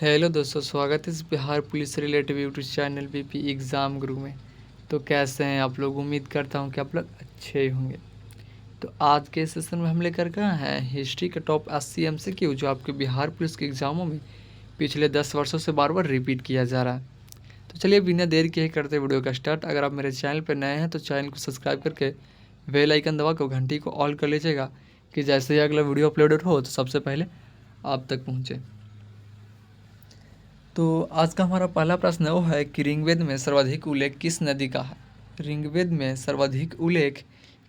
Hello दोस्तों, स्वागत है इस बिहार पुलिस से related YouTube channel BP exam गुरु में। तो कैसे हैं आप लोग? उम्मीद करता हूं कि आप लोग अच्छे ही होंगे। तो आज के सेशन में हम लेकर के आए हैं हिस्ट्री के टॉप 80 MCQ जो आपके बिहार पुलिस के एग्ज़ामों में पिछले 10 वर्षों से बार बार रिपीट किया जा रहा है। तो चलिए बिना देर के ही करते वीडियो का स्टार्ट। अगर आप मेरे चैनल पर नए हैं तो चैनल को सब्सक्राइब करके बेल आइकन दबा कर घंटी को ऑल कर लीजिएगा कि जैसे ही अगला वीडियो अपलोडेड हो तो सबसे पहले आप तक पहुँचे। तो आज का हमारा पहला प्रश्न वो है कि ऋग्वेद में सर्वाधिक उल्लेख किस नदी का है? ऋग्वेद में सर्वाधिक उल्लेख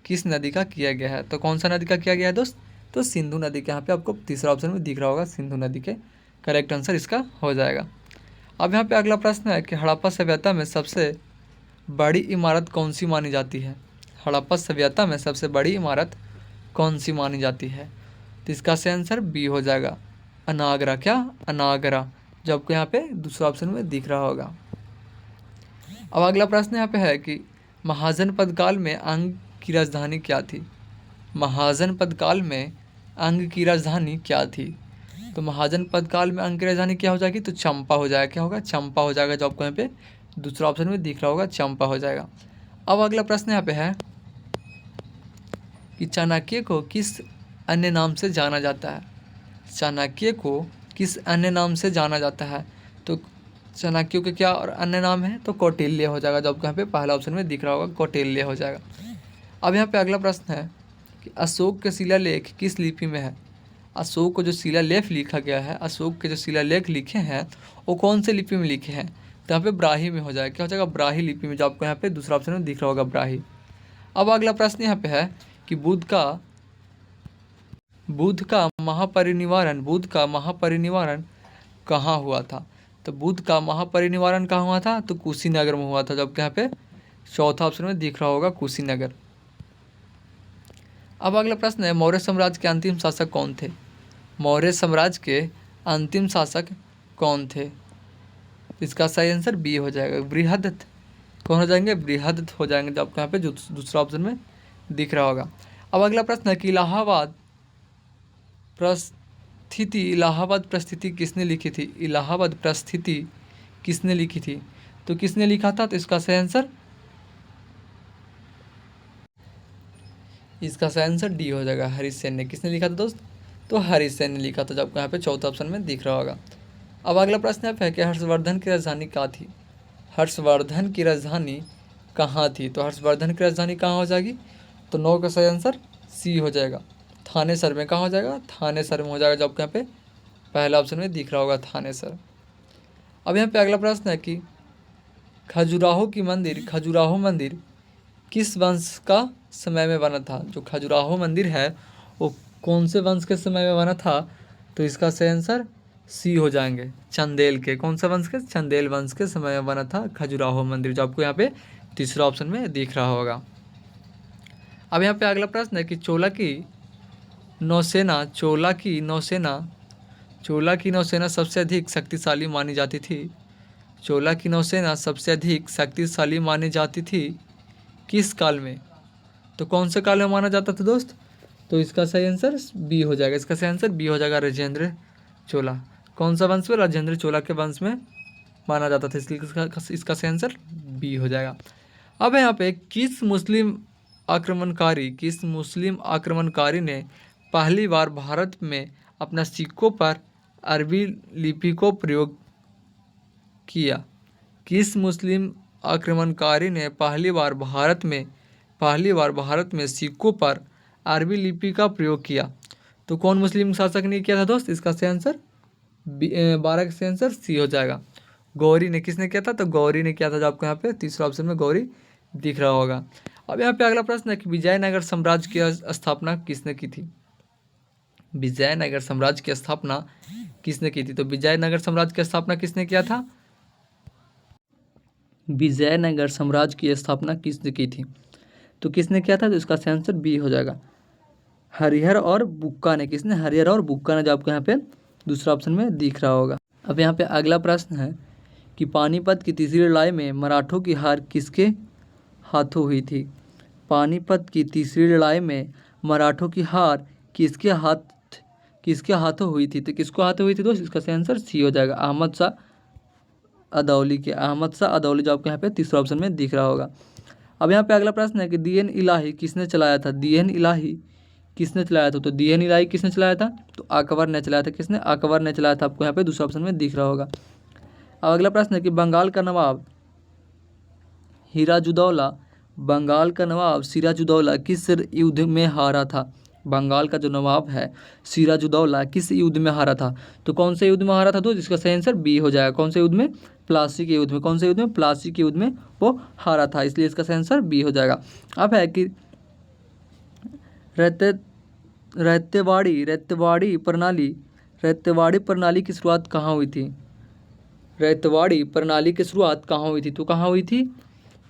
किस नदी का किया गया है? तो कौन सा नदी का किया गया है दोस्त? तो सिंधु नदी के। यहाँ पे आपको तीसरा ऑप्शन में दिख रहा होगा सिंधु नदी के। करेक्ट आंसर इसका हो जाएगा। अब यहाँ पे अगला प्रश्न है कि हड़प्पा सभ्यता में सबसे बड़ी इमारत कौन सी मानी जाती है? हड़प्पा सभ्यता में सबसे बड़ी इमारत कौन सी मानी जाती है? तो इसका सही आंसर बी हो जाएगा, अनागरा। क्या? अनागरा, जो आपको यहाँ पे दूसरा ऑप्शन में दिख रहा होगा। अब अगला प्रश्न यहाँ पे है कि महाजनपद काल में अंग की राजधानी क्या थी? महाजनपद काल में अंग की राजधानी क्या थी? तो महाजनपद काल में अंग की राजधानी क्या हो जाएगी? तो चंपा हो जाएगा। क्या होगा? चंपा हो जाएगा, जो आपको यहाँ पे दूसरा ऑप्शन में दिख रहा होगा, चंपा हो जाएगा। अब अगला प्रश्न यहाँ पे है कि चाणक्य को किस अन्य नाम से जाना जाता है? चाणक्य को किस अन्य नाम से जाना जाता है? तो चाणक्य के क्या और अन्य नाम है? तो कौटिल्य हो जाएगा, जो आपको यहाँ पे पहला ऑप्शन में दिख रहा होगा, कौटिल्य हो जाएगा। अब यहाँ पे अगला प्रश्न है कि अशोक के शिलालेख किस लिपि में है? अशोक को जो शिलालेख लिखा गया है, अशोक के जो शिलालेख लिखे हैं वो कौन से लिपि में लिखे हैं? तो यहाँ पे ब्राही में हो जाएगा। क्या हो जाएगा? ब्राही लिपि में, जो आपको यहाँ पे दूसरा ऑप्शन में दिख रहा होगा, ब्राही। अब अगला प्रश्न यहाँ पे है कि बुद्ध का महापरिनिर्वाण कहाँ हुआ था? तो बुद्ध का महापरिनिर्वाण कहाँ हुआ था? तो कुशीनगर में हुआ था, जबकि यहाँ पे चौथा ऑप्शन में दिख रहा होगा कुशीनगर। अब अगला प्रश्न है मौर्य साम्राज्य के अंतिम शासक कौन थे? मौर्य साम्राज्य के अंतिम शासक कौन थे? इसका सही आंसर बी हो जाएगा, बृहदत्त। कौन हो जाएंगे? बृहदत्त हो जाएंगे, जो आपको यहाँ पे दूसरा ऑप्शन में दिख रहा होगा। अब अगला प्रश्न है कि इलाहाबाद प्रस्थिति किसने लिखी थी? इलाहाबाद प्रस्थिति किसने लिखी थी? तो किसने लिखा था? तो इसका सही आंसर डी हो जाएगा, हरिसेन ने। किसने लिखा था दोस्त? तो हरिसेन ने लिखा था, जो आपको यहाँ पे चौथा ऑप्शन में दिख रहा होगा। अब अगला प्रश्न यहाँ पे है कि हर्षवर्धन की राजधानी कहाँ थी? हर्षवर्धन की राजधानी कहाँ थी? तो हर्षवर्धन की राजधानी कहाँ हो जाएगी? तो 9 का सही आंसर सी हो जाएगा, थानेसर में। कहाँ हो जाएगा? थानेसर में हो जाएगा, जो आपको यहाँ पे पहला ऑप्शन में दिख रहा होगा, थानेसर। अब यहाँ पे अगला प्रश्न है कि खजुराहो मंदिर किस वंश का समय में बना था? जो खजुराहो मंदिर है वो कौन से वंश के समय में बना था? तो इसका सही आंसर सी हो जाएंगे, चंदेल के। कौन सा वंश के? चंदेल वंश के समय में बना था खजुराहो मंदिर, जो आपको यहाँ पे तीसरा ऑप्शन में दिख रहा होगा। अब यहाँ पे अगला प्रश्न है कि चोला की नौसेना सबसे अधिक शक्तिशाली मानी जाती थी। चोला की नौसेना सबसे अधिक शक्तिशाली मानी जाती थी किस काल में? तो कौन से काल में माना जाता था दोस्त? तो इसका सही आंसर बी हो जाएगा। इसका सही आंसर बी हो जाएगा, राजेंद्र चोला। कौन सा वंश में? राजेंद्र चोला के वंश में माना जाता था, इसलिए इसका सही आंसर बी हो जाएगा। अब यहाँ पे किस मुस्लिम आक्रमणकारी ने पहली बार भारत में अपना सिक्कों पर अरबी लिपि को प्रयोग किया? किस मुस्लिम आक्रमणकारी ने पहली बार भारत में सिक्कों पर अरबी लिपि का प्रयोग किया? तो कौन मुस्लिम शासक ने किया था दोस्त? इसका सही आंसर 12 का सही आंसर सी हो जाएगा, गौरी ने। किसने किया था? तो गौरी ने किया था, जो आपको यहाँ पे तीसरा ऑप्शन में गौरी दिख रहा होगा। अब यहाँ पे अगला प्रश्न है कि विजयनगर साम्राज्य की स्थापना किसने की थी? विजयनगर साम्राज्य की स्थापना किसने की थी? तो विजयनगर साम्राज्य की स्थापना किसने किया था? विजयनगर साम्राज्य की स्थापना किसने की थी? तो किसने किया था? तो इसका सही आंसर बी हो जाएगा, हरिहर और बुक्का ने। किसने? हरिहर और बुक्का ने, जो आपको यहाँ पे दूसरा ऑप्शन में दिख रहा होगा। अब यहाँ पे अगला प्रश्न है कि पानीपत की तीसरी लड़ाई में मराठों की हार किसके हाथों हुई थी? पानीपत की तीसरी लड़ाई में मराठों की हार किसके हाथ किसके हाथों हुई थी? तो किसको हाथों हुई थी दोस्त? इसका सही आंसर सी हो जाएगा, अहमद शाह अदौली के। अहमद शाह अदौली जो आपको यहाँ पे तीसरा ऑप्शन में दिख रहा होगा। अब यहाँ पे अगला प्रश्न है कि दीन इलाही किसने चलाया था? दीन इलाही किसने चलाया था? तो दीन इलाही किसने चलाया था? तो अकबर ने चलाया था। किसने? अकबर ने चलाया था, आपको यहाँ पे दूसरा ऑप्शन में दिख रहा होगा। अब अगला प्रश्न है कि बंगाल का नवाब सिराजुद्दौला, बंगाल का नवाब सिराजुद्दौला किस युद्ध में हारा था? बंगाल का जो नवाब है सिराजुद्दौला किस युद्ध में हारा था? तो कौन से युद्ध में हारा था? तो जिसका सही आंसर बी हो जाएगा। कौन से युद्ध में? प्लासी के युद्ध में। कौन से युद्ध में? प्लासी के युद्ध में वो हारा था, इसलिए इसका सही आंसर बी हो जाएगा। अब है कि रैते रैतेवाड़ी प्रणाली की शुरुआत कहाँ हुई थी? रैतेवाड़ी प्रणाली की शुरुआत कहाँ हुई थी? तो कहाँ हुई थी?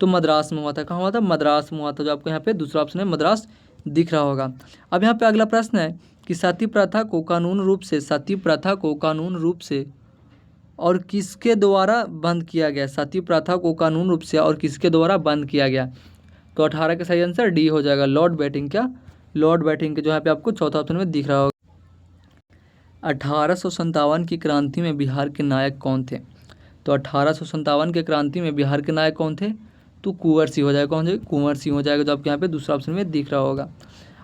तो मद्रास में हुआ था। कहाँ हुआ था? मद्रास में हुआ था, जो आपको यहाँ पे दूसरा ऑप्शन है मद्रास दिख रहा होगा। अब यहाँ पे अगला प्रश्न है कि सती प्रथा को कानून रूप से और किसके द्वारा बंद किया गया? सती प्रथा को कानून रूप से और किसके द्वारा बंद किया गया? तो 18 का सही आंसर डी हो जाएगा, लॉर्ड बैटिंग के, जो यहाँ पे आपको चौथा ऑप्शन में दिख रहा होगा। 1857 की क्रांति में बिहार के नायक कौन थे? तो 1857 के क्रांति में बिहार के नायक कौन थे? तो कुंवर सिंह हो जाएगा। कौन से? कुंवर सिंह हो जाएगा, जो आपके यहाँ पे दूसरा ऑप्शन में दिख रहा होगा।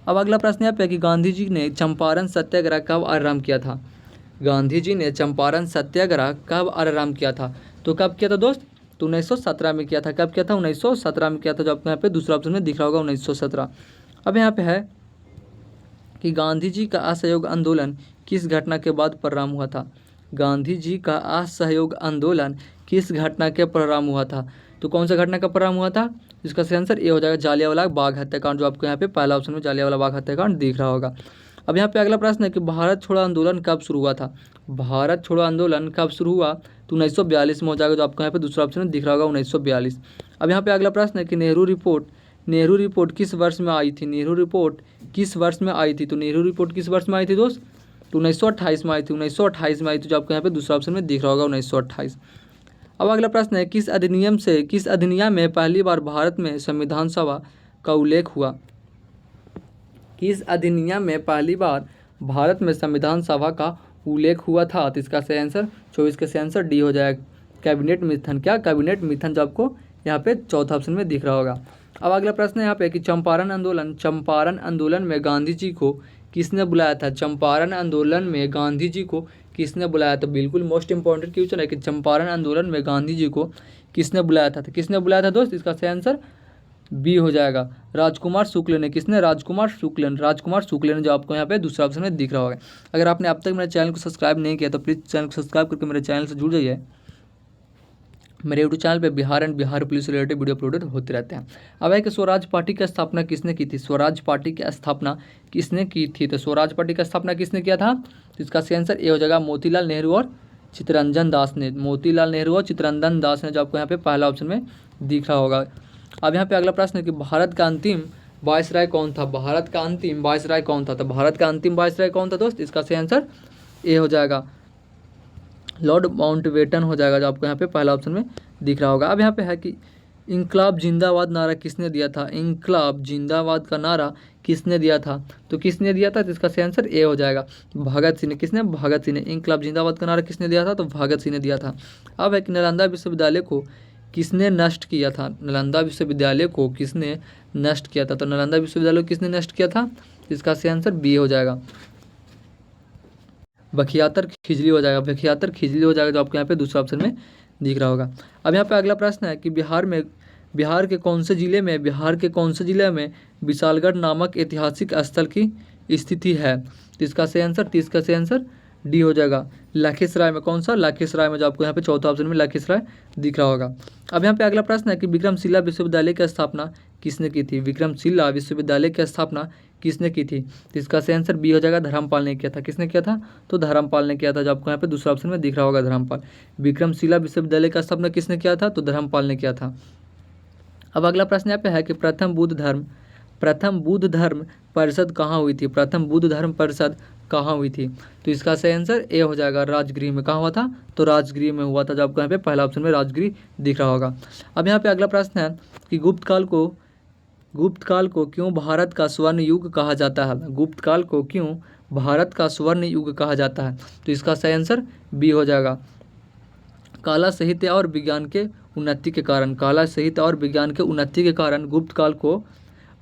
अब अगला प्रश्न यहाँ पे कि गांधी जी ने चंपारण सत्याग्रह कब आरंभ किया था? गांधी जी ने चंपारण सत्याग्रह कब आरंभ किया था? तो कब किया था दोस्त? तो 1917 में किया था। कब किया था? 1917 में किया था, जो आपको यहाँ पे दूसरा ऑप्शन में दिख रहा होगा 1917। अब यहाँ पे है कि गांधी जी का असहयोग आंदोलन किस घटना के बाद प्रारंभ हुआ था? गांधी जी का असहयोग आंदोलन किस घटना के प्रारंभ हुआ था? तो कौन सा घटना का प्रारंभ हुआ था? इसका सही आंसर ये हो जाएगा, जालियांवाला बाग हत्याकांड, जो आपको यहाँ पे पहला ऑप्शन में जालियांवाला बाग हत्याकांड दिख रहा होगा। अब यहाँ पे अगला प्रश्न है कि भारत छोड़ो आंदोलन कब शुरू हुआ था? भारत छोड़ो आंदोलन कब शुरू हुआ? तो 1942 में हो जाएगा, जो आपको यहाँ पे दूसरा ऑप्शन में दिख रहा होगा 1942। अब यहाँ पे अगला प्रश्न है कि नेहरू रिपोर्ट किस वर्ष में आई थी? नेहरू रिपोर्ट किस वर्ष में आई थी? तो नेहरू रिपोर्ट किस वर्ष में आई थी दोस्त? तो 1928 में आई थी। 1928 में आई थी, जो आपको यहाँ पे दूसरा ऑप्शन में दिख रहा होगा 1928। अब अगला प्रश्न है किस अधिनियम में पहली बार भारत में संविधान सभा का उल्लेख हुआ? किस अधिनियम में पहली बार भारत में संविधान सभा का उल्लेख हुआ था? तो इसका सही आंसर 24 का सही आंसर डी हो जाएगा, कैबिनेट मिथन। क्या? कैबिनेट मिथन, जो आपको यहाँ पे चौथा ऑप्शन में दिख रहा होगा। अब अगला प्रश्न है यहाँ पे कि चंपारण आंदोलन में गांधी जी को किसने बुलाया था? चंपारण आंदोलन में गांधी जी को किसने बुलाया था? बिल्कुल मोस्ट इंपॉर्टेंट क्वेश्चन है कि चंपारण आंदोलन में गांधी जी को किसने बुलाया था? तो किसने बुलाया था दोस्त? इसका सही आंसर बी हो जाएगा, राजकुमार शुक्ल ने। किसने? राजकुमार शुक्ल ने, जो आपको यहाँ पे दूसरा ऑप्शन में दिख रहा होगा। अगर आपने अब तक मेरे चैनल को सब्सक्राइब नहीं किया तो प्लीज़ चैनल को सब्सक्राइब करके मेरे चैनल से जुड़ जाइए। मेरे यूट्यूब चैनल पे बिहार पुलिस से रिलेटेड वीडियो अपलोडेड होते रहते हैं। अब है कि स्वराज पार्टी की स्थापना किसने की थी? स्वराज पार्टी की स्थापना किसने की थी? तो स्वराज पार्टी की स्थापना किसने किया था? तो इसका सही आंसर ये हो जाएगा, मोतीलाल नेहरू और चित्तरंजन दास ने। मोतीलाल नेहरू और चित्तरंजन दास ने, जो आपको यहाँ पे पहला ऑप्शन में दिख रहा होगा। अब यहाँ पे अगला प्रश्न है कि भारत का अंतिम वायसराय कौन था? भारत का अंतिम वायसराय कौन था? तो भारत का अंतिम वायसराय कौन था दोस्त? इसका सही आंसर ए हो जाएगा, लॉर्ड माउंटबेटन हो जाएगा, जो आपको यहाँ पे पहला ऑप्शन में दिख रहा होगा। अब यहाँ पे है कि इंकलाब जिंदाबाद नारा किसने दिया था? इंकलाब जिंदाबाद का नारा किसने दिया था? तो किसने दिया था? तो इसका सही आंसर ए हो जाएगा, भगत सिंह ने। किसने? भगत सिंह ने। इंकलाब जिंदाबाद का नारा किसने दिया था? तो भगत सिंह ने दिया था। अब है कि नालंदा विश्वविद्यालय को किसने नष्ट किया था? नालंदा विश्वविद्यालय को किसने नष्ट किया था? तो नालंदा विश्वविद्यालय को किसने नष्ट किया था? इसका सही आंसर बी हो जाएगा, बखियातर खिजली हो जाएगा, जो आपको यहाँ पे दूसरा ऑप्शन में दिख रहा होगा। अब यहाँ पे अगला प्रश्न है कि बिहार के कौन से जिले में विशालगढ़ नामक ऐतिहासिक स्थल की स्थिति है? तो इसका सही आंसर डी हो जाएगा, लखीसराय में। कौन सा? लखीसराय में, जो आपको यहाँ पे चौथा ऑप्शन में लखीसराय दिख रहा होगा। अब यहाँ पे अगला प्रश्न है कि विक्रमशिला विश्वविद्यालय की स्थापना किसने की थी? विक्रमशिला विश्वविद्यालय की स्थापना किसने की थी? तो इसका सही आंसर बी हो जाएगा, धर्मपाल ने किया था। किसने किया था? तो धर्मपाल ने किया था, जो आपको यहाँ पे दूसरा ऑप्शन में दिख रहा होगा, धर्मपाल। विक्रमशिला विश्वविद्यालय का स्थापना किसने किया था? तो धर्मपाल ने किया था। अब अगला प्रश्न यहाँ पे है कि प्रथम बुद्ध धर्म परिषद कहाँ हुई थी? प्रथम बुद्ध धर्म परिषद कहाँ हुई थी? तो इसका सही आंसर ए हो जाएगा, राजगृह में। कहाँ हुआ था? तो राजगृह में हुआ था, जो आपको यहाँ पे पहला ऑप्शन में राजगृह दिख रहा होगा। अब यहाँ पे अगला प्रश्न है कि गुप्त काल को क्यों भारत का स्वर्ण युग कहा जाता है? गुप्त काल को क्यों भारत का स्वर्ण युग कहा जाता है। तो इसका सही आंसर बी हो जाएगा। कला साहित्य और विज्ञान के उन्नति के कारण, कला साहित्य और विज्ञान के उन्नति के कारण गुप्त काल को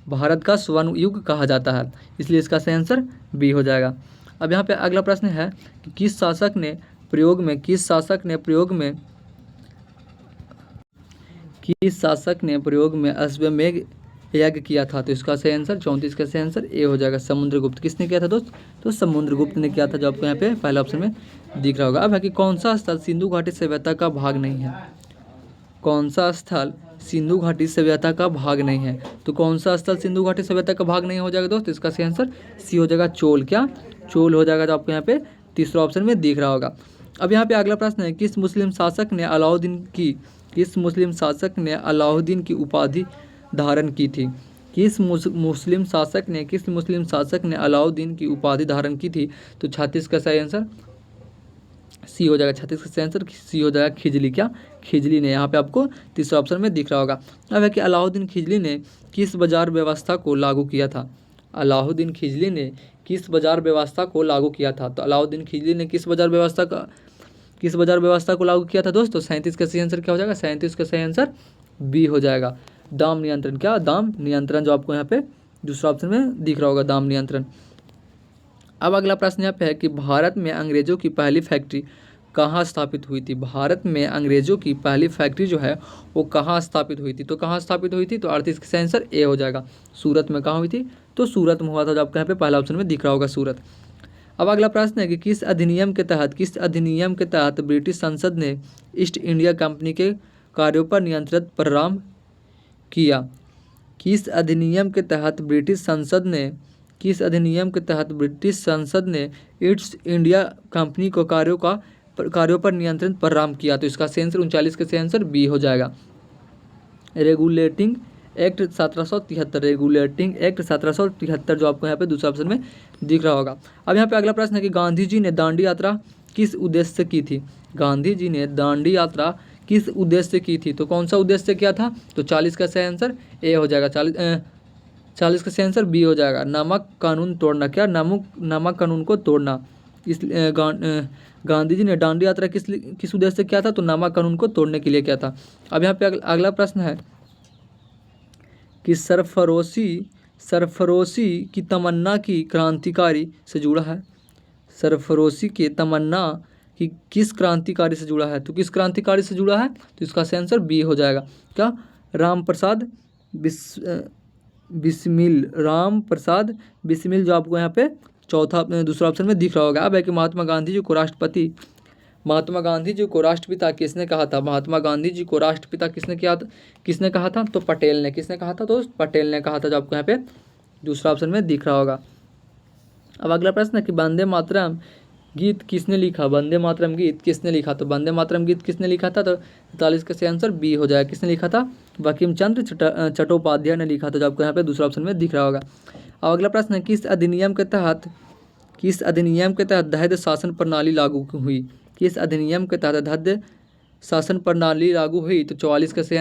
भारत का स्वर्ण युग कहा जाता है, इसलिए इसका सही आंसर बी हो जाएगा। अब यहाँ पे अगला प्रश्न है कि किस शासक ने प्रयोग में अश्वमेध यज्ञ किया था। तो इसका सही आंसर 34 का सही आंसर ए हो जाएगा, समुद्रगुप्त। किसने किया था दोस्त? तो समुद्रगुप्त ने किया था, जो आपको यहाँ पे पहले ऑप्शन में दिख रहा होगा। अब है कि कौन सा स्थल सिंधु घाटी सभ्यता का भाग नहीं है? कौन सा स्थल सिंधु घाटी सभ्यता का भाग नहीं है? तो कौन सा स्थल सिंधु घाटी सभ्यता का भाग नहीं हो जाएगा दोस्त? इसका सही आंसर सी हो जाएगा, चोल। क्या? चोल हो जाएगा, जो आपको यहाँ पे तीसरा ऑप्शन में दिख रहा होगा। अब यहाँ पे अगला प्रश्न है, किस मुस्लिम शासक ने अलाउद्दीन की उपाधि धारण की थी? किस मुस्लिम शासक ने अलाउद्दीन की उपाधि धारण की थी? तो 36 का सही आंसर सी हो जाएगा, 36 का सही आंसर सी हो जाएगा, खिजली। क्या? खिजली ने, यहाँ पे आपको तीसरा ऑप्शन में दिख रहा होगा। अब है कि अलाउद्दीन खिजली ने किस बाजार व्यवस्था को लागू किया था? अलाउद्दीन खिजली ने किस बाजार व्यवस्था को लागू किया था? तो अलाउद्दीन खिजली ने किस बाजार व्यवस्था को लागू किया था दोस्तों? 37 का सही आंसर क्या हो जाएगा? 37 का सही आंसर बी हो जाएगा, दाम नियंत्रण। क्या? दाम नियंत्रण, जो आपको यहाँ पे दूसरा ऑप्शन में दिख रहा होगा, दाम नियंत्रण। अब अगला प्रश्न यहाँ पे है कि भारत में अंग्रेजों की पहली फैक्ट्री कहाँ स्थापित हुई थी? भारत में अंग्रेजों की पहली फैक्ट्री जो है वो कहाँ स्थापित हुई थी? तो कहाँ स्थापित हुई थी? तो 38 का आंसर ए हो जाएगा, सूरत में। कहाँ हुई थी? तो सूरत में हुआ था, जो आपको यहाँ पे पहला ऑप्शन में दिख रहा होगा, सूरत। अब अगला प्रश्न है कि किस अधिनियम के तहत ब्रिटिश संसद ने ईस्ट इंडिया कंपनी के कार्यों पर नियंत्रण प्रारंभ किया? किस अधिनियम के तहत ब्रिटिश संसद ने ईस्ट इंडिया कंपनी को कार्यों पर नियंत्रण प्रारंभ किया? तो इसका सही आंसर 39 का सही आंसर बी हो जाएगा, रेगुलेटिंग एक्ट 1773। रेगुलेटिंग एक्ट 1773, जो आपको यहाँ पे दूसरा ऑप्शन में दिख रहा होगा। अब यहाँ पे अगला प्रश्न है कि गांधी जी ने दांडी यात्रा किस उद्देश्य से की थी? गांधी जी ने दांडी यात्रा किस उद्देश्य से की थी? तो कौन सा उद्देश्य से किया था? तो 40 का सही आंसर ए हो जाएगा, 40 का सही आंसर बी हो जाएगा, नमक कानून तोड़ना। क्या? नमक कानून को तोड़ना। इस गांधी जी ने दांडी यात्रा किस उद्देश्य से किया था? तो नमक कानून को तोड़ने के लिए किया था। अब यहाँ पे अगला प्रश्न है कि सरफरोशी की तमन्ना की क्रांतिकारी से जुड़ा है? सरफरोशी की तमन्ना कि किस क्रांतिकारी से जुड़ा है? तो किस क्रांतिकारी से जुड़ा है? तो इसका सही आंसर बी हो जाएगा। क्या? राम प्रसाद बिस्मिल, जो आपको यहाँ पे दूसरा ऑप्शन में दिख रहा होगा। अब है कि महात्मा गांधी जी को राष्ट्रपिता किसने कहा था? महात्मा गांधी जी को राष्ट्रपिता किसने कहा था? तो पटेल ने। किसने कहा था? तो पटेल ने कहा था, जो आपको यहाँ पे दूसरा ऑप्शन में दिख रहा होगा। अब अगला प्रश्न है कि वंदे मातरम गीत किसने लिखा? वंदे मातरम गीत किसने लिखा? तो वंदे मातरम गीत किसने लिखा था? तो 43 का सही आंसर बी हो जाएगा, किसने लिखा था? बंकिम चंद्र चट्टोपाध्याय ने लिखा था, जो आपको यहाँ पे दूसरा ऑप्शन में दिख रहा होगा। अब अगला प्रश्न है किस अधिनियम के तहत दहद शासन प्रणाली लागू हुई? किस अधिनियम के तहत दहद शासन प्रणाली लागू हुई? तो 44 का सही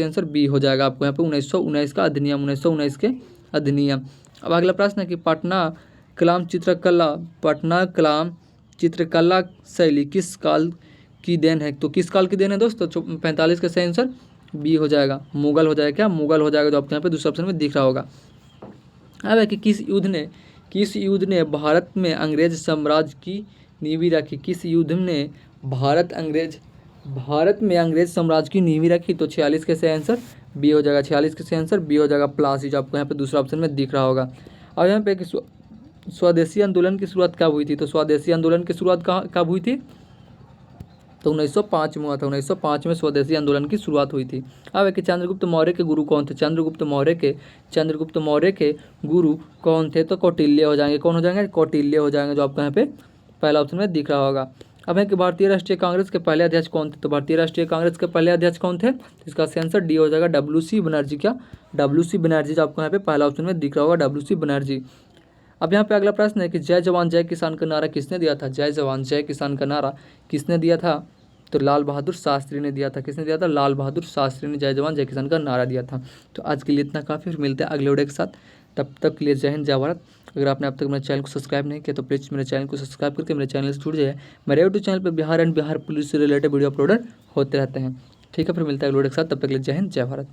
आंसर बी हो जाएगा, आपको यहाँ पे 1919 का अधिनियम, 1919 के अधिनियम। अब अगला प्रश्न है कि पटना कलाम चित्रकला शैली किस काल की देन है? तो किस काल की देन है दोस्तों? 45 का सही आंसर बी हो जाएगा, मुगल हो जाएगा। क्या? मुगल हो जाएगा, जो आपको यहाँ पे दूसरा ऑप्शन में दिख रहा होगा। अब है कि किस युद्ध ने भारत में अंग्रेज साम्राज्य की नींव रखी? किस युद्ध ने भारत में अंग्रेज साम्राज्य की नींव रखी? तो 46 का सही आंसर बी हो जाएगा, 46 का सही आंसर बी हो जाएगा, प्लासी, जो आपको यहाँ पे दूसरा ऑप्शन में दिख रहा होगा। अब यहाँ पे स्वदेशी आंदोलन की शुरुआत कब हुई थी? तो स्वदेशी आंदोलन की शुरुआत कब हुई थी? तो 1905 में हुआ था, 1905 में स्वदेशी आंदोलन की शुरुआत हुई थी। अब है कि चंद्रगुप्त मौर्य के गुरु कौन थे? चंद्रगुप्त मौर्य के गुरु कौन थे? तो कौटिल्य हो जाएंगे। कौन हो जाएंगे? कौटिल्य हो जाएंगे, जो आपको यहाँ पे पहला ऑप्शन में दिख रहा होगा। अब है कि भारतीय राष्ट्रीय कांग्रेस के पहले अध्यक्ष कौन थे? तो भारतीय राष्ट्रीय कांग्रेस के पहले अध्यक्ष कौन थे? इसका सही आंसर डी हो जाएगा, WC बनर्जी। क्या? WC बनर्जी, जो आपको यहाँ पे पहला ऑप्शन में दिख रहा होगा, WC बनर्जी। अब यहाँ पे अगला प्रश्न है कि जय जवान जय किसान का नारा किसने दिया था? जय जवान जय किसान का नारा किसने दिया था? तो लाल बहादुर शास्त्री ने दिया था। किसने दिया था? लाल बहादुर शास्त्री ने जय जवान जय किसान का नारा दिया था। तो आज के लिए इतना काफ़ी, फिर मिलते हैं अगले वीडियो के साथ। तब तक के लिए जय हिंद, जय भारत। अगर आपने अब तक मेरे चैनल को सब्सक्राइब नहीं किया तो प्लीज़ मेरे चैनल को सब्सक्राइब करके मेरे चैनल से जुड़ जाइए। मेरे यूट्यूब चैनल पर बिहार एंड बिहार पुलिस से रिलेटेड वीडियो अपलोडेड होते रहते हैं। ठीक है, फिर मिलता है अगले वीडियो के साथ, तब तक के लिए जय हिंद, जय भारत।